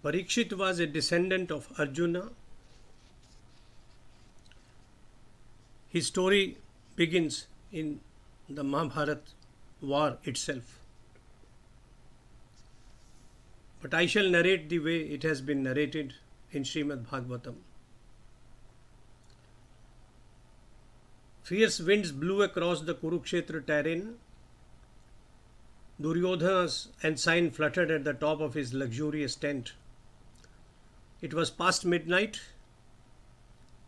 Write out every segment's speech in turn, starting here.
Parikshit was a descendant of Arjuna. His story begins in the Mahabharata war itself. But I shall narrate the way it has been narrated in Shrimadbhagavatam. Fierce winds blew across the Kurukshetra terrain. Duryodhana's ensign fluttered at the top of his luxurious tent. It was past midnight.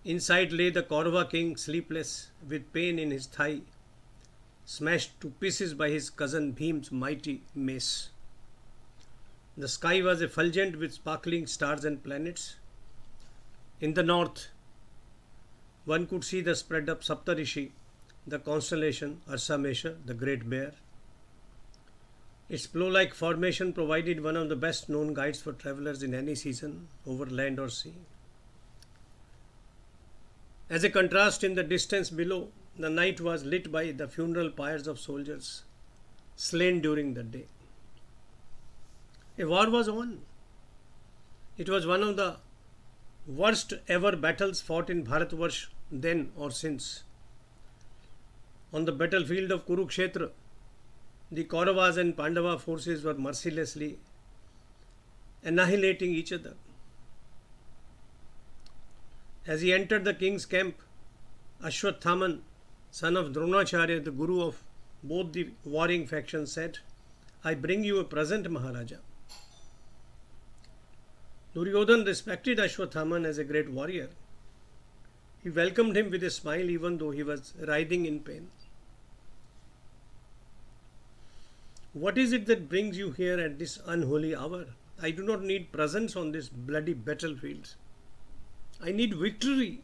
Inside lay the Kaurava king, sleepless, with pain in his thigh, smashed to pieces by his cousin Bhim's mighty mace. The sky was effulgent with sparkling stars and planets. In the north, one could see the spread up Saptarishi, the constellation Arsamesha, the great bear. Its plow-like formation provided one of the best known guides for travelers in any season, over land or sea. As a contrast, in the distance below, the night was lit by the funeral pyres of soldiers slain during the day. A war was on. It was one of the worst ever battles fought in Bharatvarsh then or since. On the battlefield of Kurukshetra, the Kauravas and Pandava forces were mercilessly annihilating each other. As he entered the king's camp, Ashwatthama, son of Dronacharya, the guru of both the warring factions, said, "I bring you a present, Maharaja." Duryodhana respected Ashwatthama as a great warrior. He welcomed him with a smile even though he was writhing in pain. "What is it that brings you here at this unholy hour? I do not need presents on this bloody battlefield. I need victory."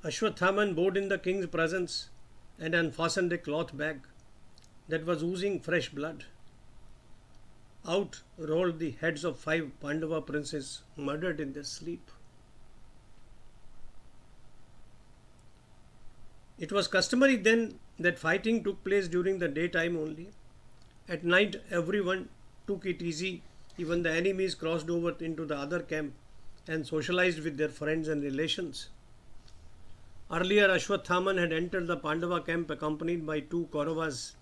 Ashwatthama bowed in the king's presence and unfastened a cloth bag that was oozing fresh blood. Out rolled the heads of 5 Pandava princes murdered in their sleep. It was customary then that fighting took place during the daytime only. At night everyone took it easy. Even the enemies crossed over into the other camp and socialized with their friends and relations. Earlier, Ashwatthama had entered the Pandava camp accompanied by 2 Kauravas,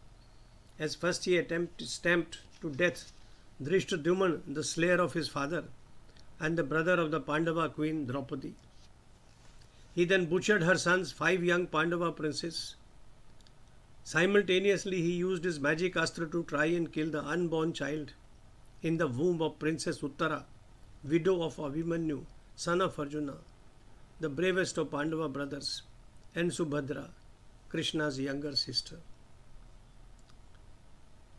as first he stamped to death Drishtadyumna, the slayer of his father, and the brother of the Pandava queen Draupadi. He then butchered her sons, 5 young Pandava princes. Simultaneously, he used his magic astra to try and kill the unborn child in the womb of Princess Uttara, widow of Abhimanyu, son of Arjuna, the bravest of Pandava brothers, and Subhadra, Krishna's younger sister.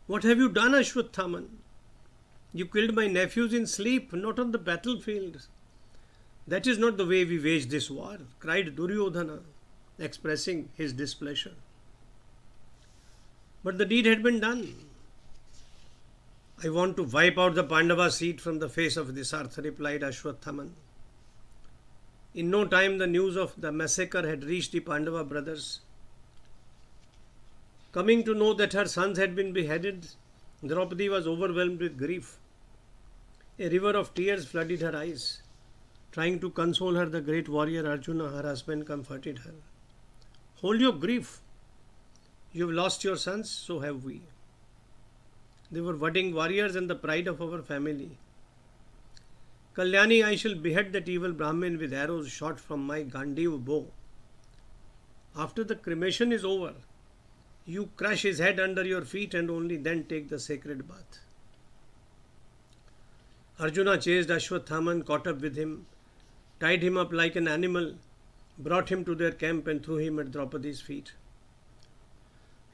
"What have you done, Ashwatthama? You killed my nephews in sleep, not on the battlefield. That is not the way we wage this war," cried Duryodhana, expressing his displeasure. But the deed had been done. "I want to wipe out the Pandava seed from the face of this earth," replied Ashwatthama. In no time the news of the massacre had reached the Pandava brothers. Coming to know that her sons had been beheaded, Draupadi was overwhelmed with grief. A river of tears flooded her eyes. Trying to console her, the great warrior Arjuna, her husband, comforted her. "Hold your grief. You have lost your sons, so have we. They were budding warriors and the pride of our family. Kalyani, I shall behead that evil Brahmin with arrows shot from my Gandiv bow. After the cremation is over, you crush his head under your feet and only then take the sacred bath." Arjuna chased Ashwatthama, caught up with him, tied him up like an animal, brought him to their camp and threw him at Draupadi's feet.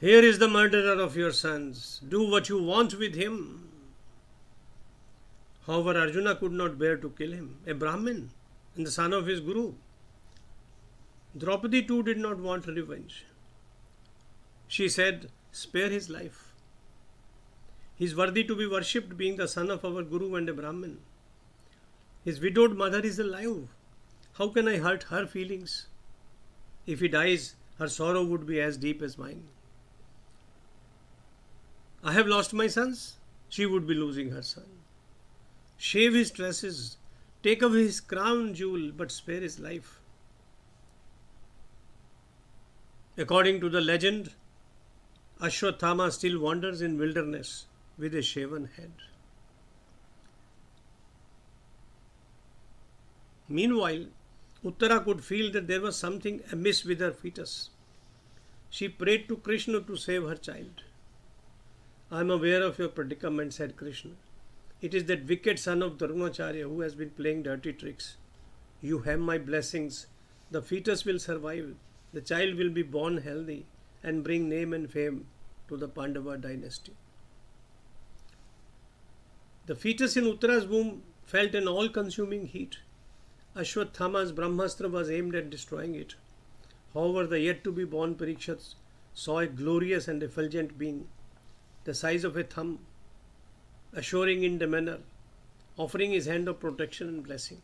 "Here is the murderer of your sons. Do what you want with him." However, Arjuna could not bear to kill him, a Brahmin and the son of his guru. Draupadi too did not want revenge. She said, "Spare his life. He is worthy to be worshipped, being the son of our guru and a Brahmin. His widowed mother is alive. How can I hurt her feelings? If he dies, her sorrow would be as deep as mine. I have lost my sons. She would be losing her son. shave his tresses, take away his crown jewel, but spare his life. According to the legend, Ashwatthama still wanders in wilderness with a shaven head. Meanwhile, Uttara could feel that there was something amiss with her fetus. She prayed to Krishna to save her child. "I am aware of your predicament," said Krishna. "It is that wicked son of Dharmacharya who has been playing dirty tricks. You have my blessings. The fetus will survive. The child will be born healthy and bring name and fame to the Pandava dynasty." The fetus in Uttara's womb felt an all-consuming heat. Ashwatthama's Brahmastra was aimed at destroying it. However, the yet-to-be-born Parikshit saw a glorious and effulgent being, the size of a thumb, assuring in demeanor, offering his hand of protection and blessing.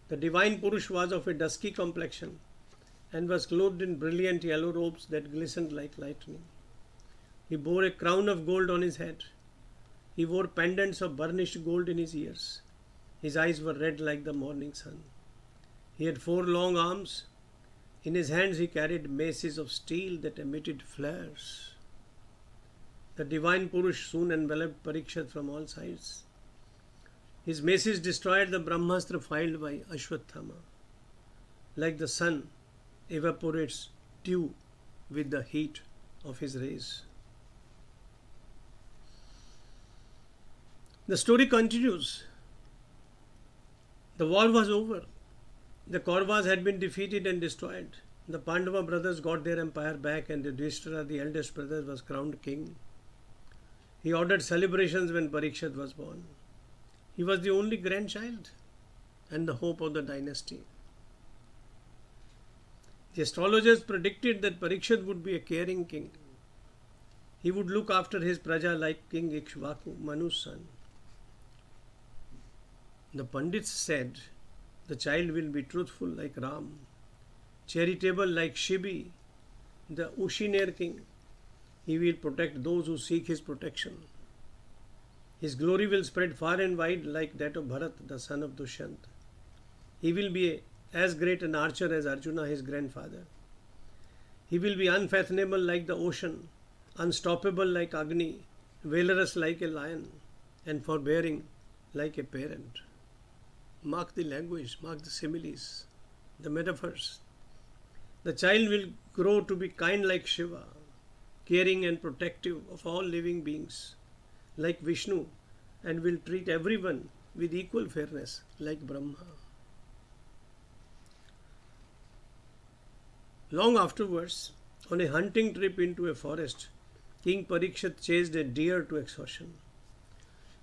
The divine Purush was of a dusky complexion and was clothed in brilliant yellow robes that glistened like lightning. He bore a crown of gold on his head. He wore pendants of burnished gold in his ears. His eyes were red like the morning sun. He had 4 long arms. In his hands he carried maces of steel that emitted flares. The divine Purush soon enveloped Parikshit from all sides. His maces destroyed the Brahmastra filed by Ashwatthama. Like the sun evaporates dew with the heat of his rays. The story continues. The war was over. The Kauravas had been defeated and destroyed. The Pandava brothers got their empire back, and Yudhishthira, the eldest brother, was crowned king. He ordered celebrations when Parikshit was born. He was the only grandchild and the hope of the dynasty. The astrologers predicted that Parikshit would be a caring king. He would look after his praja like King Ikshvaku, Manu's son. The Pandits said the child will be truthful like Ram, charitable like Shibi, the Ushiner king. He will protect those who seek his protection. His glory will spread far and wide like that of Bharat, the son of Dushyant. He will be as great an archer as Arjuna, his grandfather. He will be unfathomable like the ocean, unstoppable like Agni, valorous like a lion, and forbearing like a parent. Mark the language, mark the similes, the metaphors. The child will grow to be kind like Shiva, caring and protective of all living beings, like Vishnu, and will treat everyone with equal fairness, like Brahma. Long afterwards, on a hunting trip into a forest, King Parikshit chased a deer to exhaustion.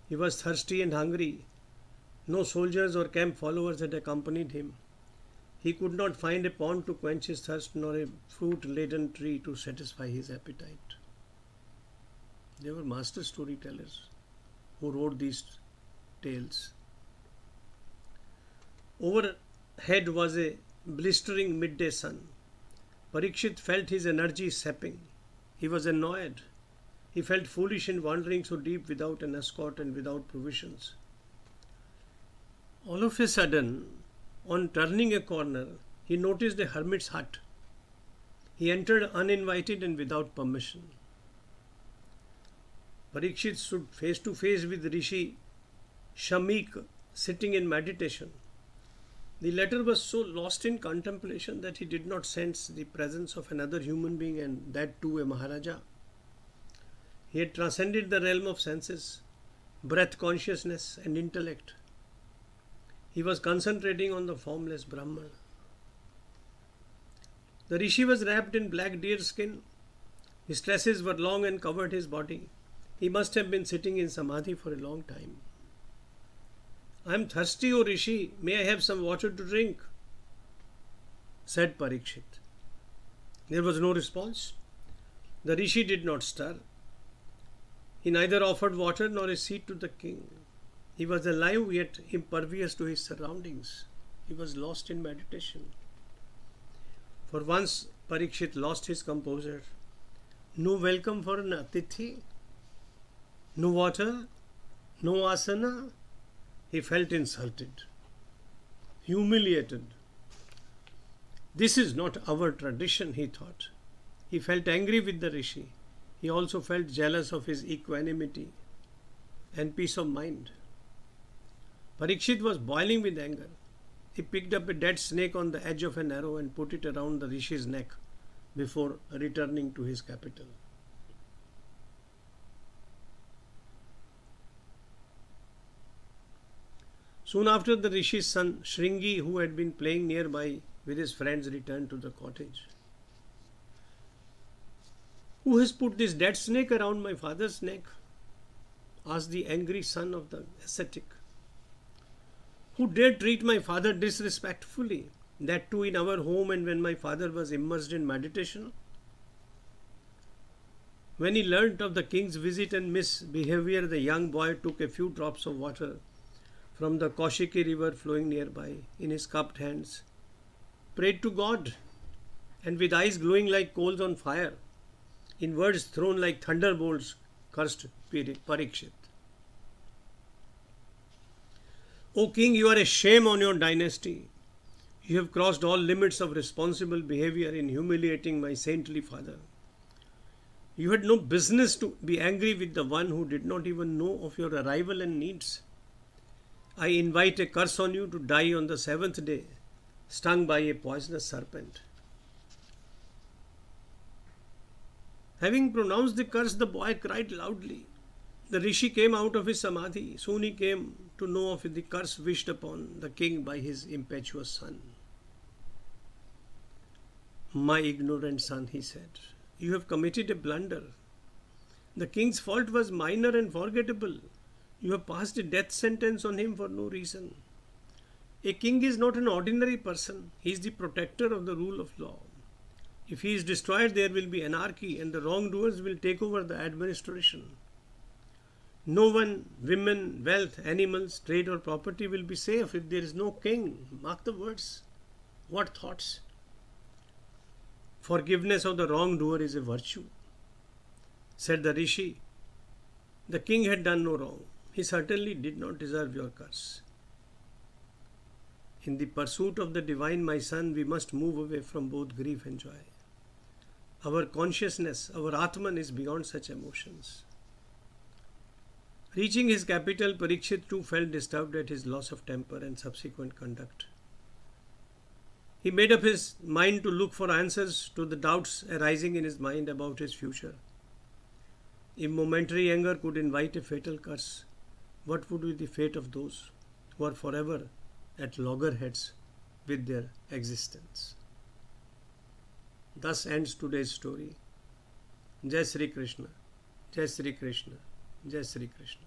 He was thirsty and hungry. No soldiers or camp followers had accompanied him. He could not find a pond to quench his thirst, nor a fruit-laden tree to satisfy his appetite. They were master storytellers who wrote these tales. Overhead was a blistering midday sun. Parikshit felt his energy sapping. He was annoyed. He felt foolish in wandering so deep without an escort and without provisions. All of a sudden, on turning a corner, he noticed a hermit's hut. He entered uninvited and without permission. Parikshit stood face to face with Rishi Shringi sitting in meditation. The latter was so lost in contemplation that he did not sense the presence of another human being, and that too a Maharaja. He had transcended the realm of senses, breath consciousness and intellect. He was concentrating on the formless Brahman. The Rishi was wrapped in black deer skin. His tresses were long and covered his body. He must have been sitting in samadhi for a long time. "I am thirsty, O Rishi. May I have some water to drink?" said Parikshit. There was no response. The Rishi did not stir. He neither offered water nor a seat to the king. He was alive yet impervious to his surroundings. He was lost in meditation. For once, Parikshit lost his composure. No welcome for an atithi? No water? No asana. He felt insulted, humiliated. This is not our tradition, he thought. He felt angry with the rishi. He also felt jealous of his equanimity and peace of mind. Parikshit was boiling with anger. He picked up a dead snake on the edge of an arrow and put it around the rishi's neck before returning to his capital. Soon after, the rishi's son Shringi, who had been playing nearby with his friends, returned to the cottage. "Who has put this dead snake around my father's neck?" asked the angry son of the ascetic. "Who dared treat my father disrespectfully, that too in our home and when my father was immersed in meditation?" When he learnt of the king's visit and misbehavior, the young boy took a few drops of water from the Kaushiki river flowing nearby in his cupped hands, prayed to God, and with eyes glowing like coals on fire, in words thrown like thunderbolts, cursed Parikshit. "O king, you are a shame on your dynasty. You have crossed all limits of responsible behavior in humiliating my saintly father. You had no business to be angry with the one who did not even know of your arrival and needs. I invite a curse on you to die on the seventh day, stung by a poisonous serpent." Having pronounced the curse, the boy cried loudly. The rishi came out of his samadhi. Soon he came to know of the curse wished upon the king by his impetuous son. "My ignorant son," he said, "you have committed a blunder. The king's fault was minor and forgettable. You have passed a death sentence on him for no reason. A king is not an ordinary person. He is the protector of the rule of law. If he is destroyed, there will be anarchy and the wrongdoers will take over the administration. No one, women, wealth, animals, trade or property will be safe if there is no king." Mark the words. What thoughts? "Forgiveness of the wrongdoer is a virtue," said the rishi. "The king had done no wrong. He certainly did not deserve your curse. In the pursuit of the divine, my son, we must move away from both grief and joy. Our consciousness, our Atman, is beyond such emotions." Reaching his capital, Parikshit too felt disturbed at his loss of temper and subsequent conduct. He made up his mind to look for answers to the doubts arising in his mind about his future. If momentary anger could invite a fatal curse, what would be the fate of those who are forever at loggerheads with their existence? Thus ends today's story. Jai Sri Krishna, Jai Sri Krishna, Jai Sri Krishna.